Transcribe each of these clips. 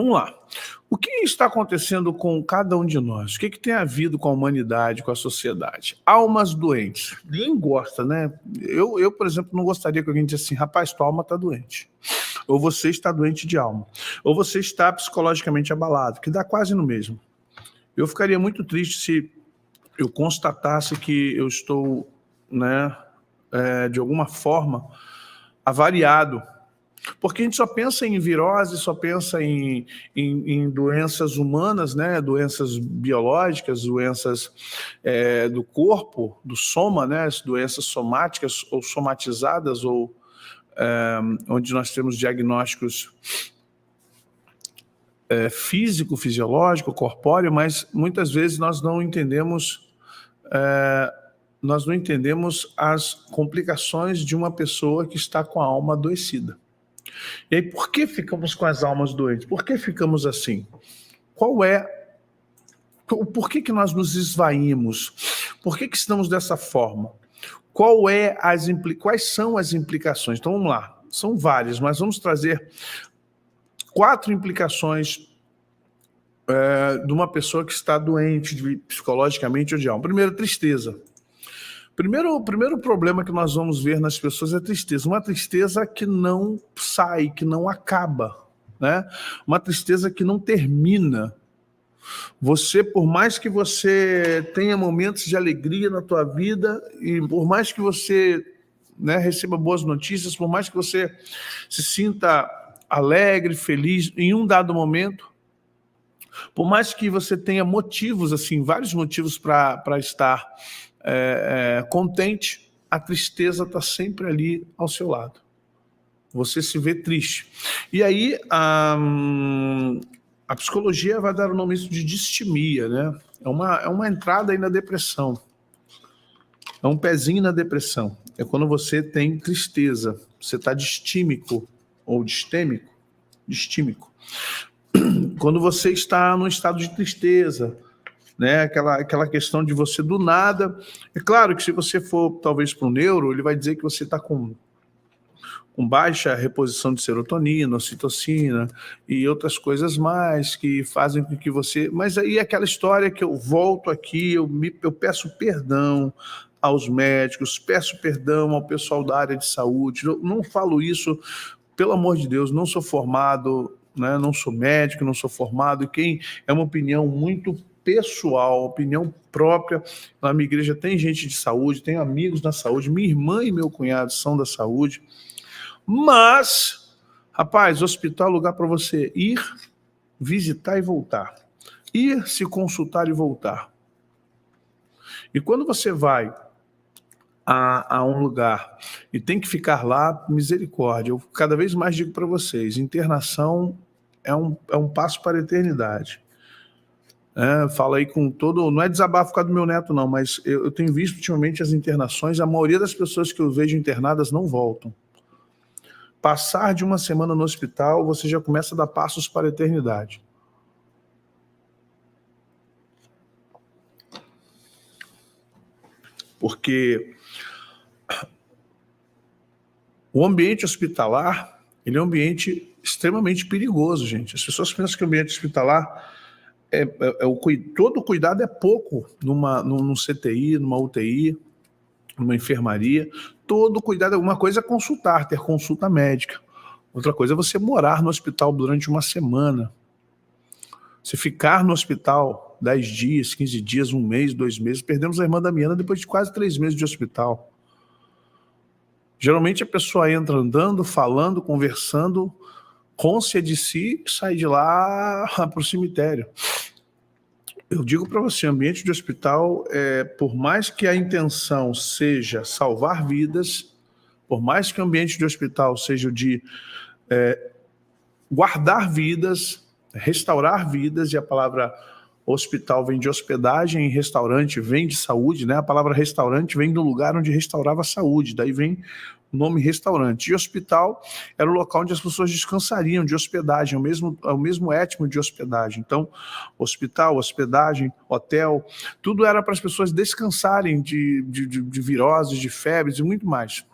vamos lá. O que está acontecendo com cada um de nós? O que tem havido com a humanidade, com a sociedade? Almas doentes. Ninguém gosta, né? Eu, por exemplo, não gostaria que alguém dissesse assim, rapaz, tua alma está doente. Ou você está doente de alma. Ou você está psicologicamente abalado, que dá quase no mesmo. Eu ficaria muito triste se eu constatasse que eu estou, né, de alguma forma, avariado. Porque a gente só pensa em virose, só pensa em doenças humanas, né? Doenças biológicas, doenças do corpo, do soma, né? As doenças somáticas ou somatizadas, ou onde nós temos diagnósticos físico, fisiológico, corpóreo, mas muitas vezes nós não entendemos as complicações de uma pessoa que está com a alma adoecida. E aí, por que ficamos com as almas doentes? Por que ficamos assim? Por que nós nos esvaímos? Por que estamos dessa forma? Quais são as implicações? Então, vamos lá. São várias, mas vamos trazer 4 implicações de uma pessoa que está doente psicologicamente ou de alma. Primeiro, tristeza. Primeiro problema que nós vamos ver nas pessoas é a tristeza. Uma tristeza que não sai, que não acaba, né? Uma tristeza que não termina. Você, por mais que você tenha momentos de alegria na tua vida, e por mais que você, né, receba boas notícias, por mais que você se sinta alegre, feliz, em um dado momento, por mais que você tenha motivos, assim, vários motivos para estar contente, a tristeza está sempre ali ao seu lado. Você se vê triste. E aí a psicologia vai dar o nome isso de distimia, né? É uma entrada aí na depressão. É um pezinho na depressão. É quando você tem tristeza. Você está distímico ou distímico. Quando você está num estado de tristeza, né? Aquela questão de você do nada. É claro que se você for talvez para um neuro, ele vai dizer que você está com baixa reposição de serotonina, ocitocina e outras coisas mais que fazem com que você... Mas aí é aquela história que eu volto aqui, eu peço perdão aos médicos, peço perdão ao pessoal da área de saúde. Eu não falo isso, pelo amor de Deus, não sou formado, né? Não sou médico, não sou formado, e quem é uma opinião muito pessoal, opinião própria. Na minha igreja tem gente de saúde, tenho amigos na saúde, minha irmã e meu cunhado são da saúde, mas, rapaz, hospital é lugar para você ir, visitar e voltar, ir se consultar e voltar. E quando você vai a um lugar e tem que ficar lá, misericórdia, eu cada vez mais digo para vocês, internação é um passo para a eternidade. Fala aí com todo... Não é desabafo por causa do meu neto, não, mas eu tenho visto ultimamente as internações, a maioria das pessoas que eu vejo internadas não voltam. Passar de uma semana no hospital, você já começa a dar passos para a eternidade. Porque o ambiente hospitalar, ele é um ambiente extremamente perigoso, gente. As pessoas pensam que o ambiente hospitalar... todo cuidado é pouco num CTI, numa UTI, numa enfermaria. Todo cuidado, uma coisa é consultar, ter consulta médica. Outra coisa é você morar no hospital durante uma semana. Se ficar no hospital 10 dias, 15 dias, 1 mês, 2 meses, perdemos a irmã Damiana depois de quase 3 meses de hospital. Geralmente a pessoa entra andando, falando, conversando, cônscia de si, sai de lá para o cemitério. Eu digo para você, ambiente de hospital, por mais que a intenção seja salvar vidas, por mais que o ambiente de hospital seja o de guardar vidas, restaurar vidas, e a palavra hospital vem de hospedagem, e restaurante vem de saúde, né? A palavra restaurante vem do lugar onde restaurava a saúde, daí vem o nome restaurante. E hospital era o local onde as pessoas descansariam, de hospedagem, o mesmo étimo de hospedagem. Então, hospital, hospedagem, hotel, tudo era para as pessoas descansarem de viroses, de febres e muito mais.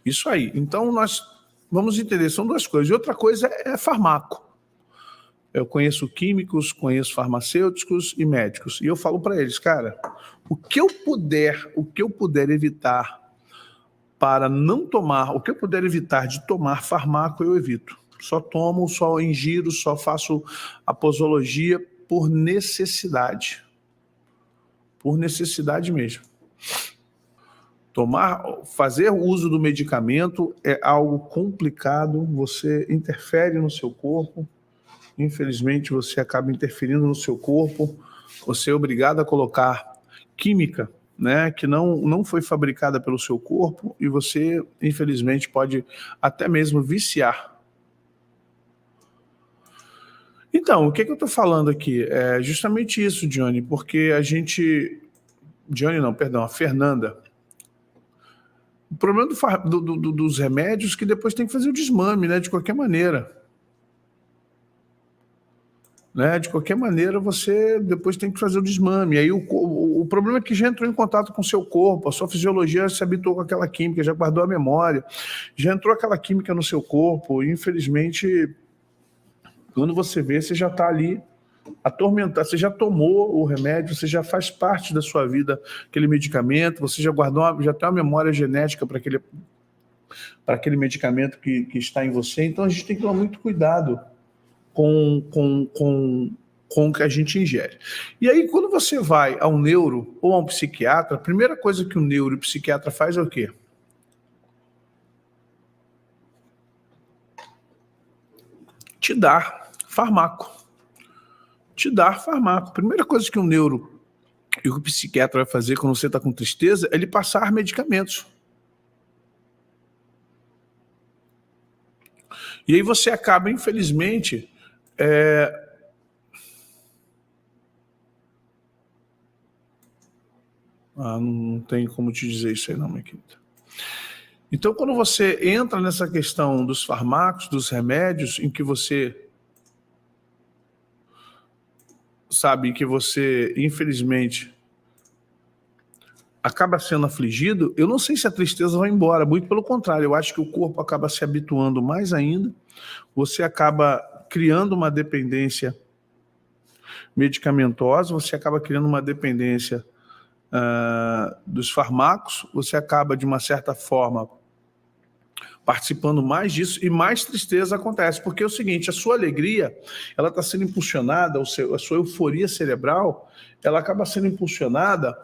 Isso aí. Então, nós vamos entender, são 2 coisas. E outra coisa é farmaco. eu conheço químicos, conheço farmacêuticos e médicos, e eu falo para eles, cara, o que eu puder evitar para não tomar, o que eu puder evitar de tomar fármaco, eu evito. Só tomo, só ingiro, só faço a posologia por necessidade. Por necessidade mesmo. Fazer o uso do medicamento é algo complicado, você interfere no seu corpo, infelizmente você acaba interferindo no seu corpo, você é obrigado a colocar química, né, que não foi fabricada pelo seu corpo e você, infelizmente, pode até mesmo viciar. Então, o que eu estou falando aqui? É justamente isso, Johnny, porque a gente... Johnny não, perdão, a Fernanda. O problema dos remédios é que depois tem que fazer o desmame, né, de qualquer maneira. Né? De qualquer maneira, você depois tem que fazer o desmame. Aí o problema é que já entrou em contato com o seu corpo, a sua fisiologia se habituou com aquela química, já guardou a memória, já entrou aquela química no seu corpo, e infelizmente, quando você vê, você já está ali atormentado, você já tomou o remédio, você já faz parte da sua vida aquele medicamento, você já guardou, já tem uma memória genética para aquele medicamento que está em você, então a gente tem que tomar muito cuidado com o que a gente ingere. E aí, quando você vai a um neuro ou a um psiquiatra, a primeira coisa que o neuro e o psiquiatra faz é o quê? Te dar fármaco. Te dar fármaco. A primeira coisa que o neuro e o psiquiatra vai fazer quando você está com tristeza é ele passar medicamentos. E aí você acaba, infelizmente... não tem como te dizer isso aí não, minha querida. Então, quando você entra nessa questão dos fármacos, dos remédios, em que você sabe que você, infelizmente, acaba sendo afligido, eu não sei se a tristeza vai embora, muito pelo contrário, eu acho que o corpo acaba se habituando mais ainda, você acaba criando uma dependência medicamentosa, você acaba criando uma dependência dos fármacos, você acaba, de uma certa forma, participando mais disso e mais tristeza acontece, porque é o seguinte, a sua alegria, ela está sendo impulsionada, a sua euforia cerebral, ela acaba sendo impulsionada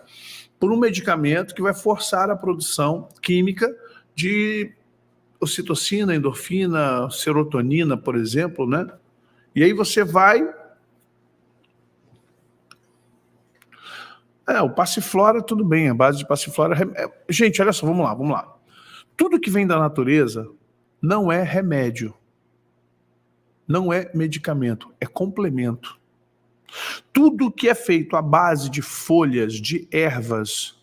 por um medicamento que vai forçar a produção química de ocitocina, endorfina, serotonina, por exemplo, né? E aí você vai... o passiflora, tudo bem, a base de passiflora... Gente, olha só, vamos lá. Tudo que vem da natureza não é remédio, não é medicamento, é complemento. Tudo que é feito à base de folhas, de ervas,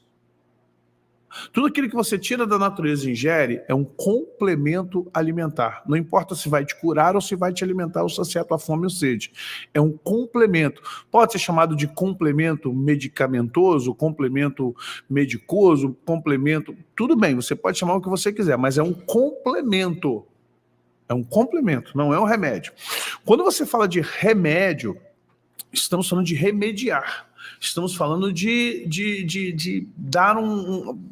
tudo aquilo que você tira da natureza e ingere é um complemento alimentar. Não importa se vai te curar ou se vai te alimentar ou saciar a tua fome ou sede. É um complemento. Pode ser chamado de complemento medicamentoso, complemento medicoso, complemento... Tudo bem, você pode chamar o que você quiser, mas é um complemento. É um complemento, não é um remédio. Quando você fala de remédio, estamos falando de remediar. Estamos falando de dar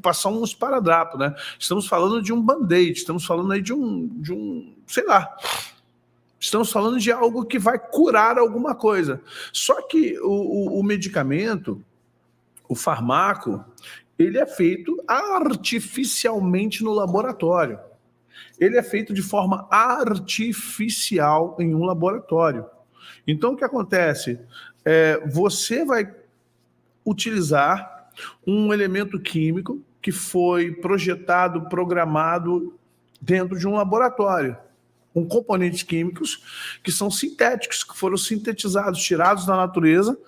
passar um esparadrapo, né? Estamos falando de um band-aid, estamos falando aí de um, sei lá, estamos falando de algo que vai curar alguma coisa. Só que o medicamento, o fármaco, ele é feito artificialmente no laboratório. Ele é feito de forma artificial em um laboratório. Então, o que acontece? Você vai utilizar um elemento químico que foi projetado, programado dentro de um laboratório, com componentes químicos que são sintéticos, que foram sintetizados, tirados da natureza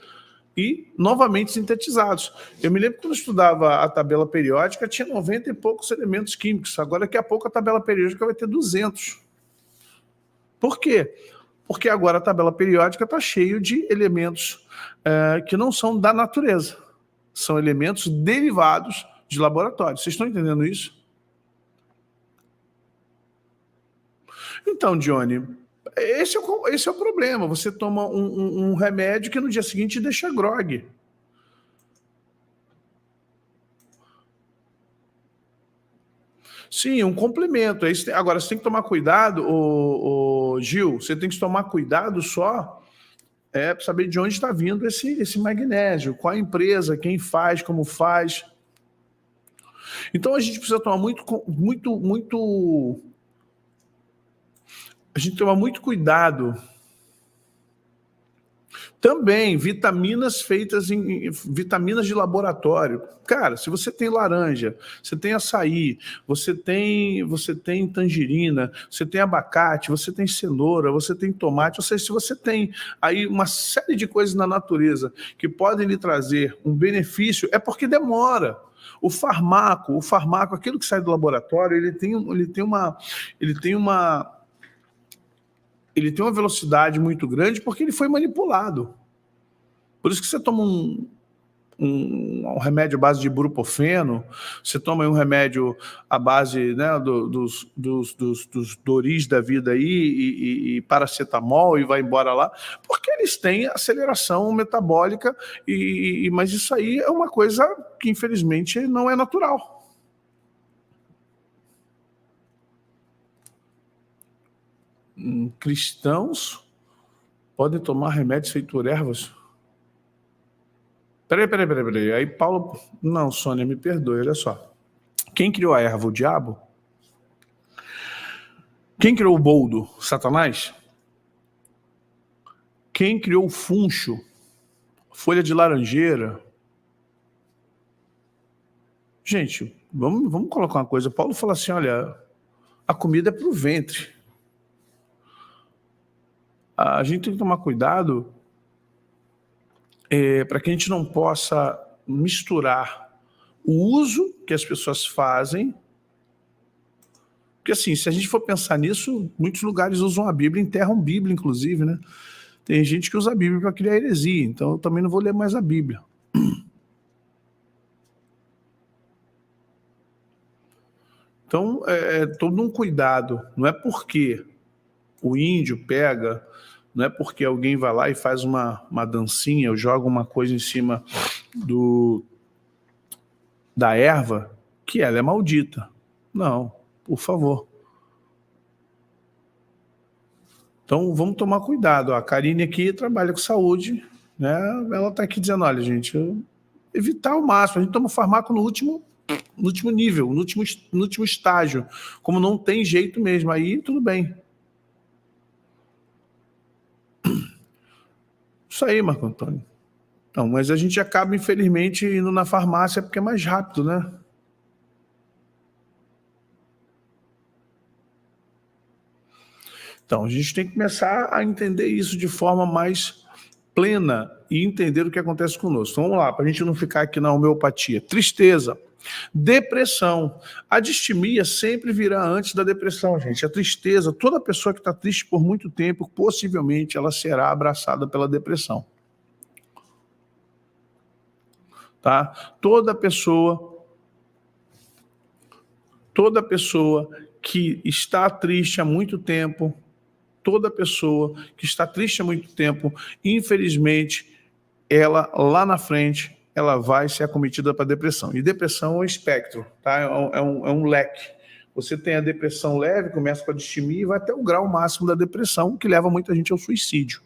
e novamente sintetizados. Eu me lembro que quando eu estudava a tabela periódica, tinha 90 e poucos elementos químicos. Agora, daqui a pouco, a tabela periódica vai ter 200. Por quê? Porque agora a tabela periódica está cheia de elementos que não são da natureza. São elementos derivados de laboratório. Vocês estão entendendo isso? Então, Johnny, Esse é o problema. Você toma um remédio que no dia seguinte te deixa grogue. Sim, um complemento. Agora, você tem que tomar cuidado, Gil, você tem que tomar cuidado só para saber de onde está vindo esse magnésio, qual a empresa, quem faz, como faz. Então, a gente precisa tomar a gente toma muito cuidado. Também, vitaminas feitas em vitaminas de laboratório. Cara, se você tem laranja, você tem açaí, você tem tangerina, você tem abacate, você tem cenoura, você tem tomate, ou seja, se você tem aí uma série de coisas na natureza que podem lhe trazer um benefício, é porque demora. O farmaco, aquilo que sai do laboratório, ele tem uma velocidade muito grande porque ele foi manipulado. Por isso que você toma um remédio à base de ibuprofeno, você toma um remédio à base, né, dos Doris da vida aí e paracetamol e vai embora lá, porque eles têm aceleração metabólica, mas isso aí é uma coisa que infelizmente não é natural. Cristãos podem tomar remédios feitos por ervas? Peraí. Aí Paulo... Não, Sônia, me perdoe, olha só. Quem criou a erva? O diabo? Quem criou o boldo? Satanás? Quem criou o funcho? Folha de laranjeira? Gente, vamos colocar uma coisa. Paulo fala assim, olha, a comida é para o ventre. A gente tem que tomar cuidado para que a gente não possa misturar o uso que as pessoas fazem, porque assim, se a gente for pensar nisso, muitos lugares usam a Bíblia, enterram a Bíblia, inclusive, né? Tem gente que usa a Bíblia para criar heresia, então eu também não vou ler mais a Bíblia. Então, é todo um cuidado, não é porque o índio pega, não é porque alguém vai lá e faz uma dancinha ou joga uma coisa em cima da erva, que ela é maldita. Não, por favor. Então, vamos tomar cuidado. A Karine aqui trabalha com saúde, né? Ela está aqui dizendo, olha, gente, evitar ao máximo. A gente toma farmaco no último nível, no último estágio. Como não tem jeito mesmo, aí tudo bem. Isso aí, Marco Antônio. Não, mas a gente acaba, infelizmente, indo na farmácia porque é mais rápido, né? Então, a gente tem que começar a entender isso de forma mais plena e entender o que acontece conosco. Então, vamos lá, para a gente não ficar aqui na homeopatia. Tristeza, depressão. A distimia sempre virá antes da depressão, gente. A tristeza, toda pessoa que está triste por muito tempo, possivelmente ela será abraçada pela depressão. Tá? Toda pessoa que está triste há muito tempo, infelizmente, ela lá na frente, ela vai ser acometida para depressão. E depressão é um espectro, tá? É um leque. Você tem a depressão leve, começa com a distimia e vai até o grau máximo da depressão, que leva muita gente ao suicídio.